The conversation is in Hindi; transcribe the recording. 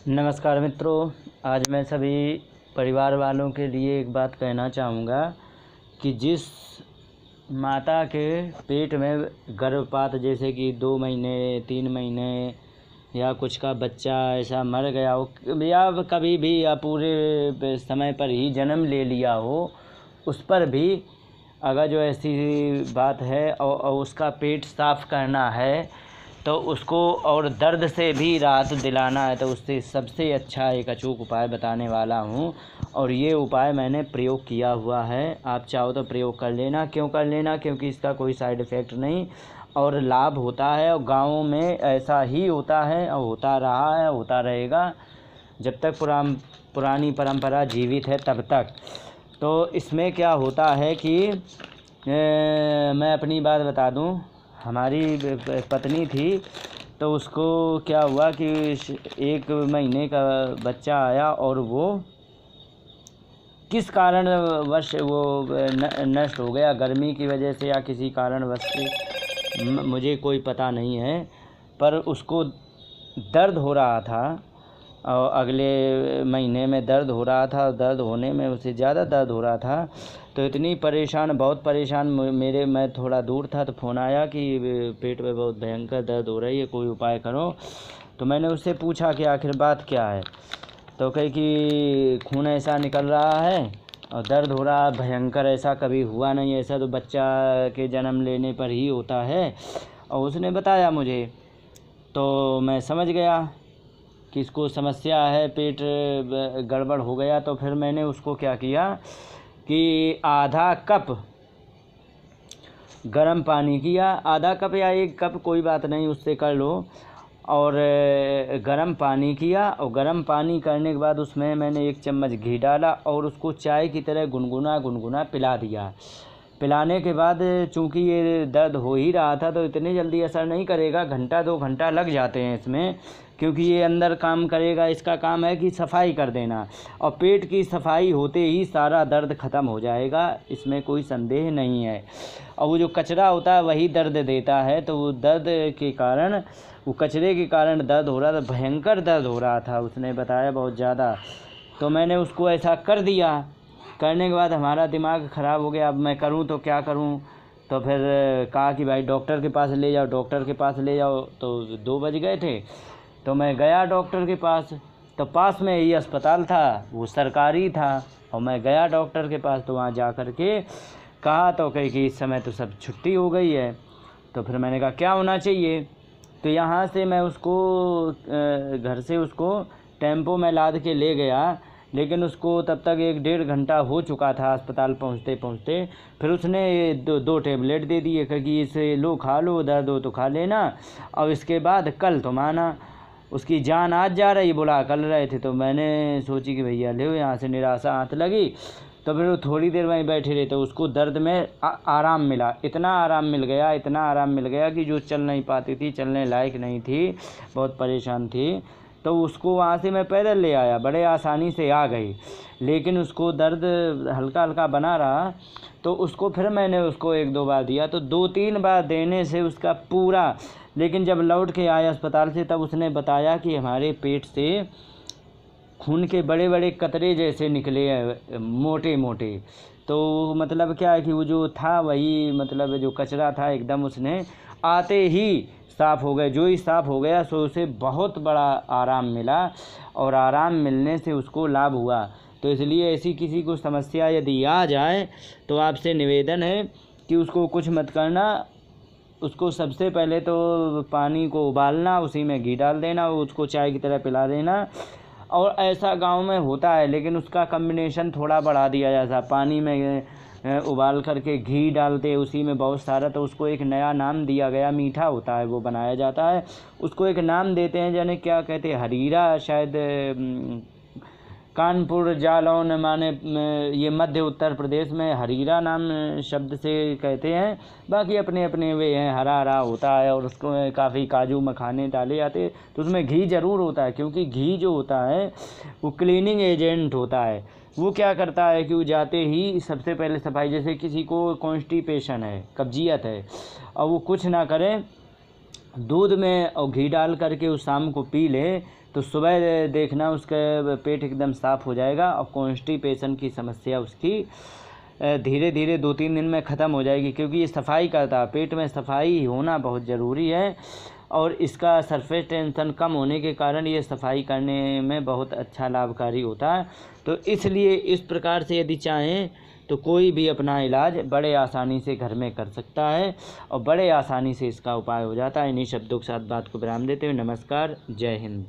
नमस्कार मित्रों, आज मैं सभी परिवार वालों के लिए एक बात कहना चाहूँगा कि जिस माता के पेट में गर्भपात जैसे कि 2 महीने 3 महीने या कुछ का बच्चा ऐसा मर गया हो या कभी भी या पूरे समय पर ही जन्म ले लिया हो, उस पर भी अगर जो ऐसी बात है और उसका पेट साफ़ करना है तो उसको और दर्द से भी राहत दिलाना है, तो उससे सबसे अच्छा एक अचूक उपाय बताने वाला हूँ। और ये उपाय मैंने प्रयोग किया हुआ है, आप चाहो तो प्रयोग कर लेना। क्यों कर लेना? क्योंकि इसका कोई साइड इफ़ेक्ट नहीं और लाभ होता है, और गाँव में ऐसा ही होता है और होता रहा है, होता रहेगा जब तक पुरानी परंपरा जीवित है तब तक। तो इसमें क्या होता है कि मैं अपनी बात बता दूं। हमारी पत्नी थी, तो उसको क्या हुआ कि 1 महीने का बच्चा आया और वो किस कारणवश वो नष्ट हो गया, गर्मी की वजह से या किसी कारणवश से, मुझे कोई पता नहीं है। पर उसको दर्द हो रहा था और अगले महीने में दर्द हो रहा था, और दर्द होने में उसे ज़्यादा दर्द हो रहा था। तो इतनी परेशान, बहुत परेशान मैं थोड़ा दूर था, तो फ़ोन आया कि पेट में बहुत भयंकर दर्द हो रही है, कोई उपाय करो। तो मैंने उससे पूछा कि आखिर बात क्या है। तो कही कि खून ऐसा निकल रहा है और दर्द हो रहा है भयंकर, ऐसा कभी हुआ नहीं, ऐसा तो बच्चा के जन्म लेने पर ही होता है। और उसने बताया मुझे, तो मैं समझ गया कि इसको समस्या है, पेट गड़बड़ हो गया। तो फिर मैंने उसको क्या किया कि आधा कप गर्म पानी किया, आधा कप या 1 कप कोई बात नहीं, उससे कर लो। और गर्म पानी किया, और गर्म पानी करने के बाद उसमें मैंने 1 चम्मच घी डाला और उसको चाय की तरह गुनगुना पिला दिया। पिलाने के बाद चूँकि ये दर्द हो ही रहा था, तो इतनी जल्दी असर नहीं करेगा, घंटा 2 घंटा लग जाते हैं इसमें, क्योंकि ये अंदर काम करेगा। इसका काम है कि सफाई कर देना, और पेट की सफाई होते ही सारा दर्द ख़त्म हो जाएगा, इसमें कोई संदेह नहीं है। और वो जो कचरा होता है वही दर्द देता है, तो वो दर्द के कारण, वो कचरे के कारण दर्द हो रहा था, भयंकर दर्द हो रहा था, उसने बताया बहुत ज़्यादा। तो मैंने उसको ऐसा कर दिया। करने के बाद हमारा दिमाग ख़राब हो गया, अब मैं करूं तो क्या करूं। तो फिर कहा कि भाई डॉक्टर के पास ले जाओ, डॉक्टर के पास ले जाओ। तो 2 बज गए थे, तो मैं गया डॉक्टर के पास। तो पास में ही अस्पताल था, वो सरकारी था, और मैं गया डॉक्टर के पास। तो वहाँ जा कर के कहा, तो कही कि इस समय तो सब छुट्टी हो गई है। तो फिर मैंने कहा क्या होना चाहिए। तो यहाँ से मैं उसको घर से उसको टेम्पो में लाद के ले गया, लेकिन उसको तब तक 1 डेढ़ घंटा हो चुका था अस्पताल पहुँचते पहुँचते। फिर उसने 2 टैबलेट दे दिए कि इसे लो, खा लो, दर्द हो तो खा लेना, और इसके बाद कल तुम आना। उसकी जान आज जा रही, बुला कल रहे थे। तो मैंने सोची कि भैया ले, यहाँ से निराशा आने लगी। तो फिर वो थोड़ी देर वहीं बैठे रहे, तो उसको दर्द में आराम मिला, इतना आराम मिल गया कि जो चल नहीं पाती थी, चलने लायक नहीं थी, बहुत परेशान थी। तो उसको वहाँ से मैं पैदल ले आया, बड़े आसानी से आ गई, लेकिन उसको दर्द हल्का हल्का बना रहा। तो उसको फिर मैंने उसको 1-2 बार दिया, तो 2-3 बार देने से उसका पूरा, लेकिन जब लौट के आया अस्पताल से, तब उसने बताया कि हमारे पेट से खून के बड़े बड़े कतरे जैसे निकले हैं, मोटे मोटे। तो मतलब क्या है कि वो जो था वही, मतलब जो कचरा था एकदम उसने आते ही साफ़ हो गए। जो ही साफ़ हो गया, सो उसे बहुत बड़ा आराम मिला, और आराम मिलने से उसको लाभ हुआ। तो इसलिए ऐसी किसी को समस्या यदि आ जाए, तो आपसे निवेदन है कि उसको कुछ मत करना। उसको सबसे पहले तो पानी को उबालना, उसी में घी डाल देना, उसको चाय की तरह पिला देना। और ऐसा गांव में होता है, लेकिन उसका कम्बिनेशन थोड़ा बढ़ा दिया जाता है। पानी में उबाल करके घी डालते, उसी में बहुत सारा, तो उसको एक नया नाम दिया गया, मीठा होता है वो, बनाया जाता है। उसको एक नाम देते हैं, जाने क्या कहते हैं, हरीरा शायद, कानपुर जालौन माने ये मध्य उत्तर प्रदेश में हरीरा नाम शब्द से कहते हैं। बाकी अपने अपने वे हैं, हरा हरा होता है, और उसको काफ़ी काजू मखाने डाले जाते हैं। तो उसमें घी ज़रूर होता है, क्योंकि घी जो होता है वो क्लीनिंग एजेंट होता है। वो क्या करता है कि वो जाते ही सबसे पहले सफाई, जैसे किसी को कॉन्स्टिपेशन है, कब्जियत है, और वो कुछ ना करें, दूध में और घी डाल करके उस शाम को पी ले, तो सुबह देखना उसका पेट एकदम साफ़ हो जाएगा और कॉन्स्टिपेशन की समस्या उसकी धीरे धीरे 2-3 दिन में ख़त्म हो जाएगी, क्योंकि ये सफाई करता है। पेट में सफाई होना बहुत ज़रूरी है और इसका सरफेस टेंशन कम होने के कारण ये सफाई करने में बहुत अच्छा लाभकारी होता है। तो इसलिए इस प्रकार से यदि चाहें तो कोई भी अपना इलाज बड़े आसानी से घर में कर सकता है और बड़े आसानी से इसका उपाय हो जाता है। इन्हीं शब्दों के साथ बात को विराम देते हुए नमस्कार, जय हिंद।